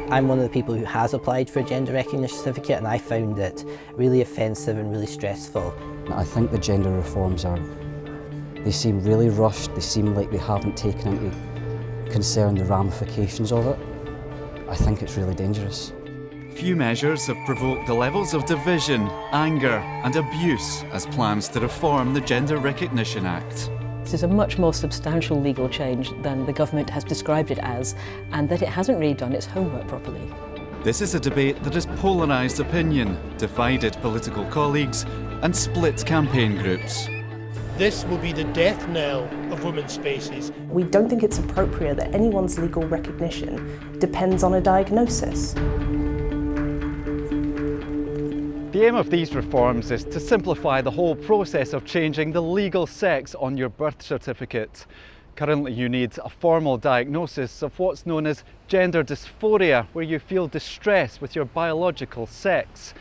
I'm one of the people who has applied for a gender recognition certificate, and I found it really offensive and really stressful. I think the gender reforms they seem really rushed, they seem like they haven't taken into concern the ramifications of it. I think it's really dangerous. Few measures have provoked the levels of division, anger and abuse as plans to reform the Gender Recognition Act. This is a much more substantial legal change than the government has described it as, and that it hasn't really done its homework properly. This is a debate that has polarised opinion, divided political colleagues and split campaign groups. This will be the death knell of women's spaces. We don't think it's appropriate that anyone's legal recognition depends on a diagnosis. The aim of these reforms is to simplify the whole process of changing the legal sex on your birth certificate. Currently you need a formal diagnosis of what's known as gender dysphoria, where you feel distress with your biological sex.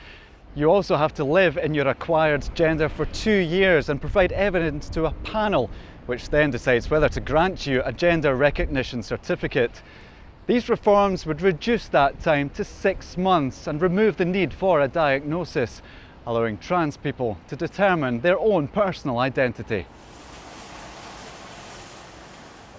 You also have to live in your acquired gender for 2 years and provide evidence to a panel, which then decides whether to grant you a gender recognition certificate. These reforms would reduce that time to 6 months and remove the need for a diagnosis, allowing trans people to determine their own personal identity.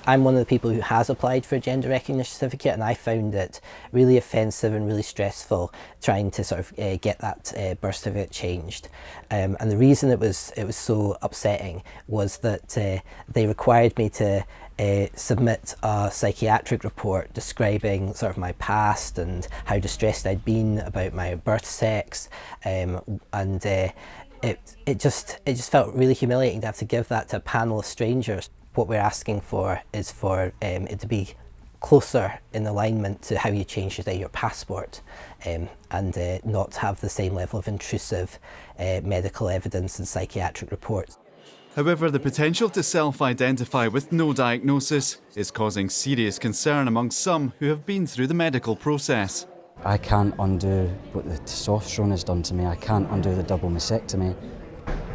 I'm one of the people who has applied for a gender recognition certificate, and I found it really offensive and really stressful trying to sort of get that birth certificate changed. And the reason it was so upsetting was that they required me to submit a psychiatric report describing sort of my past and how distressed I'd been about my birth sex, and it just felt really humiliating to have to give that to a panel of strangers. What we're asking for is for it to be closer in alignment to how you change your passport, and not have the same level of intrusive medical evidence and psychiatric reports. However, the potential to self-identify with no diagnosis is causing serious concern among some who have been through the medical process. I can't undo what the testosterone has done to me. I can't undo the double mastectomy.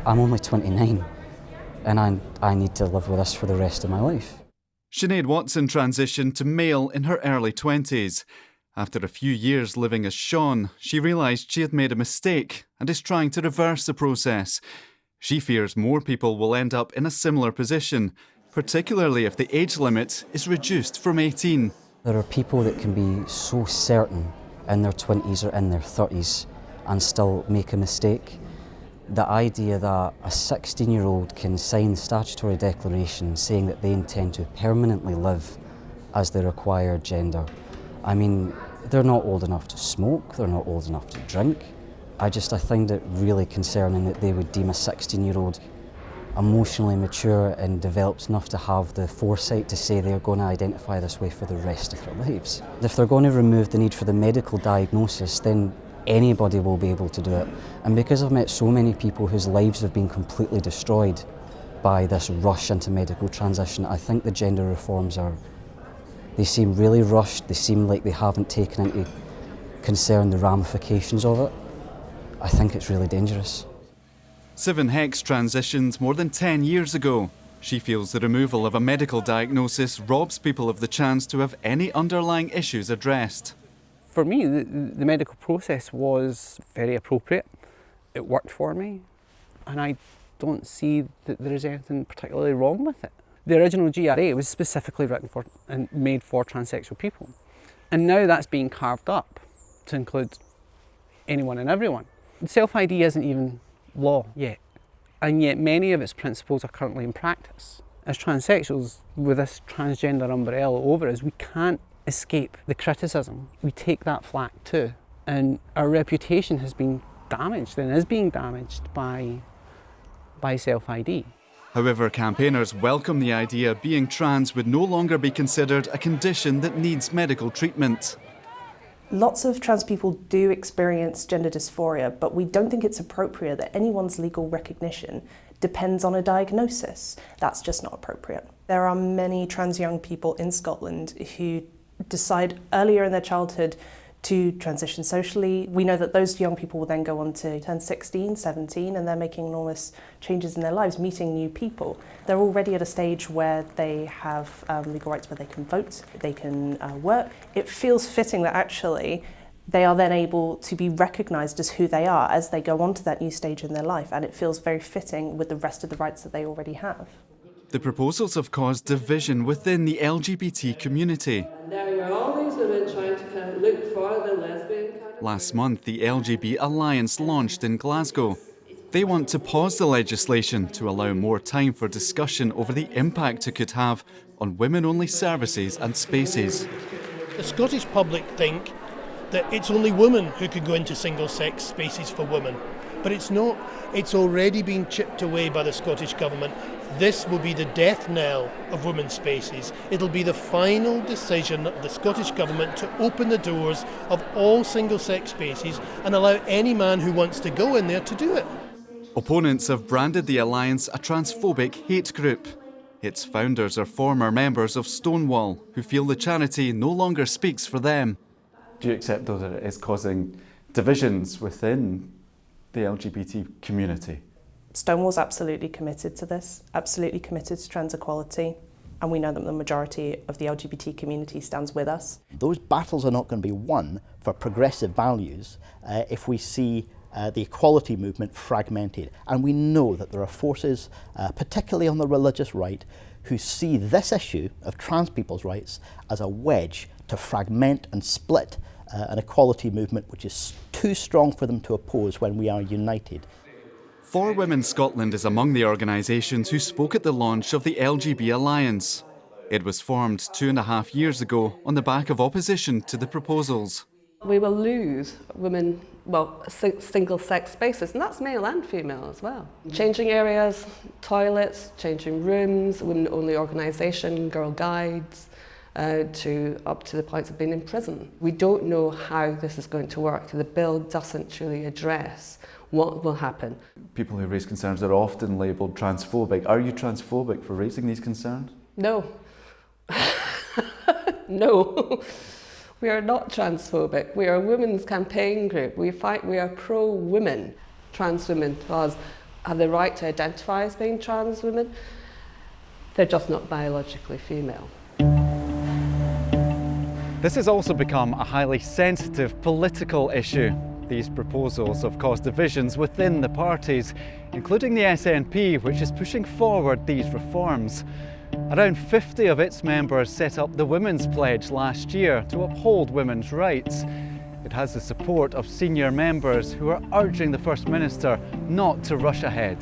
I'm only 29. And I need to live with this for the rest of my life. Sinead Watson transitioned to male in her early 20s. After a few years living as Sean, she realised she had made a mistake and is trying to reverse the process. She fears more people will end up in a similar position, particularly if the age limit is reduced from 18. There are people that can be so certain in their 20s or in their 30s and still make a mistake. The idea that a 16-year-old can sign the statutory declaration saying that they intend to permanently live as their acquired gender. I mean, they're not old enough to smoke, they're not old enough to drink. I find it really concerning that they would deem a 16-year-old emotionally mature and developed enough to have the foresight to say they're going to identify this way for the rest of their lives. If they're going to remove the need for the medical diagnosis, then anybody will be able to do it. And because I've met so many people whose lives have been completely destroyed by this rush into medical transition, I think the gender reforms they seem really rushed, they seem like they haven't taken into concern the ramifications of it. I think it's really dangerous. Sivan Hex transitioned more than 10 years ago. She feels the removal of a medical diagnosis robs people of the chance to have any underlying issues addressed. For me, the medical process was very appropriate. It worked for me, and I don't see that there is anything particularly wrong with it. The original GRA was specifically written for and made for transsexual people, and now that's being carved up to include anyone and everyone. Self-ID isn't even law yet, and yet many of its principles are currently in practice. As transsexuals, with this transgender umbrella over us, we can't escape the criticism. We take that flak too, and our reputation has been damaged and is being damaged by self-ID. However, campaigners welcome the idea being trans would no longer be considered a condition that needs medical treatment. Lots of trans people do experience gender dysphoria, but we don't think it's appropriate that anyone's legal recognition depends on a diagnosis. That's just not appropriate. There are many trans young people in Scotland who decide earlier in their childhood to transition socially. We know that those young people will then go on to turn 16, 17, and they're making enormous changes in their lives, meeting new people. They're already at a stage where they have legal rights, where they can vote, they can work. It feels fitting that actually they are then able to be recognised as who they are as they go on to that new stage in their life, and it feels very fitting with the rest of the rights that they already have. The proposals have caused division within the LGBT community. And there were all these women trying to kind of look for the lesbian kind of... Last month, the LGBT Alliance launched in Glasgow. They want to pause the legislation to allow more time for discussion over the impact it could have on women-only services and spaces. The Scottish public think that it's only women who can go into single-sex spaces for women. But it's not. It's already been chipped away by the Scottish Government. This will be the death knell of women's spaces. It'll be the final decision of the Scottish Government to open the doors of all single-sex spaces and allow any man who wants to go in there to do it. Opponents have branded the Alliance a transphobic hate group. Its founders are former members of Stonewall, who feel the charity no longer speaks for them. Do you accept, though, that it is causing divisions within the LGBT community? Stonewall's absolutely committed to this, absolutely committed to trans equality, and we know that the majority of the LGBT community stands with us. Those battles are not going to be won for progressive values if we see the equality movement fragmented. And we know that there are forces, particularly on the religious right, who see this issue of trans people's rights as a wedge to fragment and split an equality movement which is too strong for them to oppose when we are united. For Women Scotland is among the organisations who spoke at the launch of the LGBT Alliance. It was formed 2.5 years ago on the back of opposition to the proposals. We will lose women, well, single-sex spaces, and that's male and female as well. Changing areas, toilets, changing rooms, women-only organisation, Girl Guides, up to the point of being in prison. We don't know how this is going to work. The bill doesn't truly address what will happen. People who raise concerns are often labelled transphobic. Are you transphobic for raising these concerns? No. No. We are not transphobic. We are a women's campaign group. We are pro-women. Trans women have the right to identify as being trans women. They're just not biologically female. This has also become a highly sensitive political issue. These proposals have caused divisions within the parties, including the SNP, which is pushing forward these reforms. Around 50 of its members set up the Women's Pledge last year to uphold women's rights. It has the support of senior members who are urging the First Minister not to rush ahead.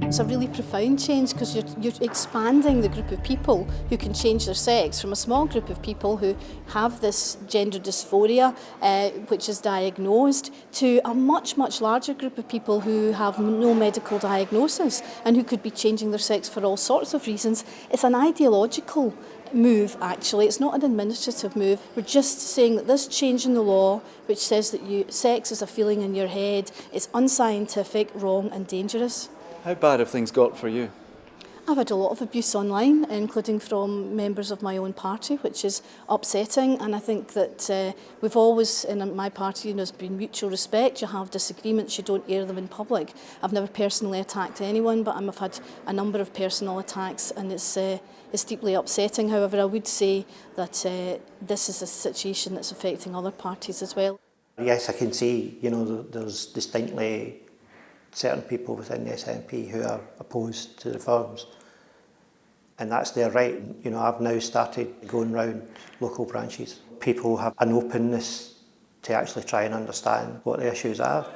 It's a really profound change because you're expanding the group of people who can change their sex from a small group of people who have this gender dysphoria, which is diagnosed, to a much, much larger group of people who have no medical diagnosis and who could be changing their sex for all sorts of reasons. It's an ideological move, actually. It's not an administrative move. We're just saying that this change in the law, which says that sex is a feeling in your head, is unscientific, wrong and dangerous. How bad have things got for you? I've had a lot of abuse online, including from members of my own party, which is upsetting. And I think that we've always, in my party, there's been mutual respect. You have disagreements, you don't air them in public. I've never personally attacked anyone, but I've had a number of personal attacks, and it's deeply upsetting. However, I would say that this is a situation that's affecting other parties as well. Yes, I can see, there's distinctly certain people within the SNP who are opposed to reforms, and that's their right. I've now started going round local branches. People have an openness to actually try and understand what the issues are.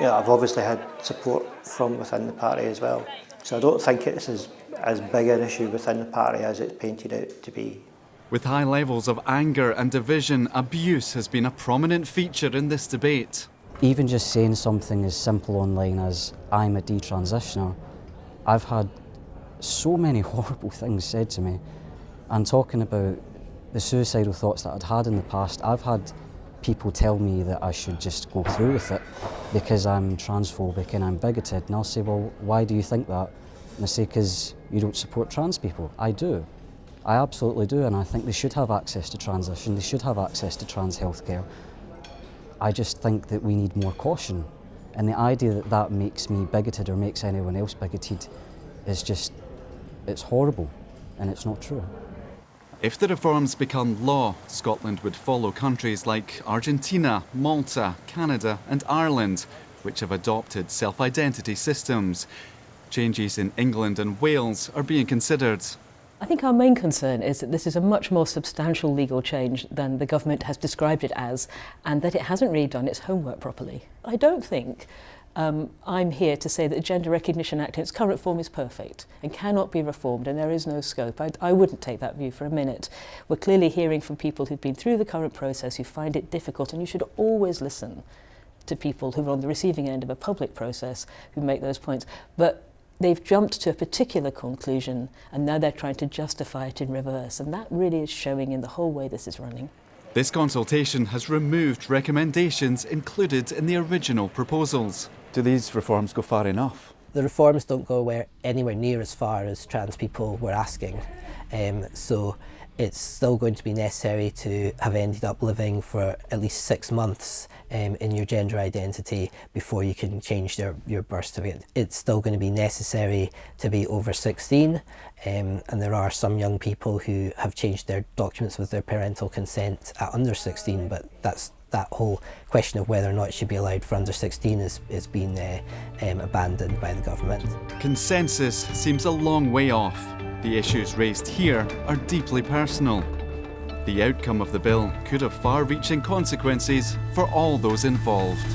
I've obviously had support from within the party as well, so I don't think it's as big an issue within the party as it's painted out to be. With high levels of anger and division, abuse has been a prominent feature in this debate. Even just saying something as simple online as I'm a detransitioner, I've had so many horrible things said to me. And talking about the suicidal thoughts that I'd had in the past, I've had people tell me that I should just go through with it because I'm transphobic and I'm bigoted. And I'll say, well, why do you think that? And they say, because you don't support trans people. I do. I absolutely do, and I think they should have access to transition, they should have access to trans healthcare. I just think that we need more caution, and the idea that that makes me bigoted or makes anyone else bigoted is just, it's horrible, and it's not true. If the reforms become law, Scotland would follow countries like Argentina, Malta, Canada and Ireland, which have adopted self-identity systems. Changes in England and Wales are being considered. I think our main concern is that this is a much more substantial legal change than the government has described it as, and that it hasn't really done its homework properly. I don't think I'm here to say that the Gender Recognition Act in its current form is perfect and cannot be reformed and there is no scope. I wouldn't take that view for a minute. We're clearly hearing from people who've been through the current process who find it difficult, and you should always listen to people who are on the receiving end of a public process who make those points. But they've jumped to a particular conclusion and now they're trying to justify it in reverse, and that really is showing in the whole way this is running. This consultation has removed recommendations included in the original proposals. Do these reforms go far enough? The reforms don't go anywhere near as far as trans people were asking. So it's still going to be necessary to have ended up living for at least 6 months in your gender identity before you can change your birth certificate. It's still going to be necessary to be over 16, and there are some young people who have changed their documents with their parental consent at under 16, but that whole question of whether or not it should be allowed for under 16 is being abandoned by the government. Consensus seems a long way off. The issues raised here are deeply personal. The outcome of the bill could have far-reaching consequences for all those involved.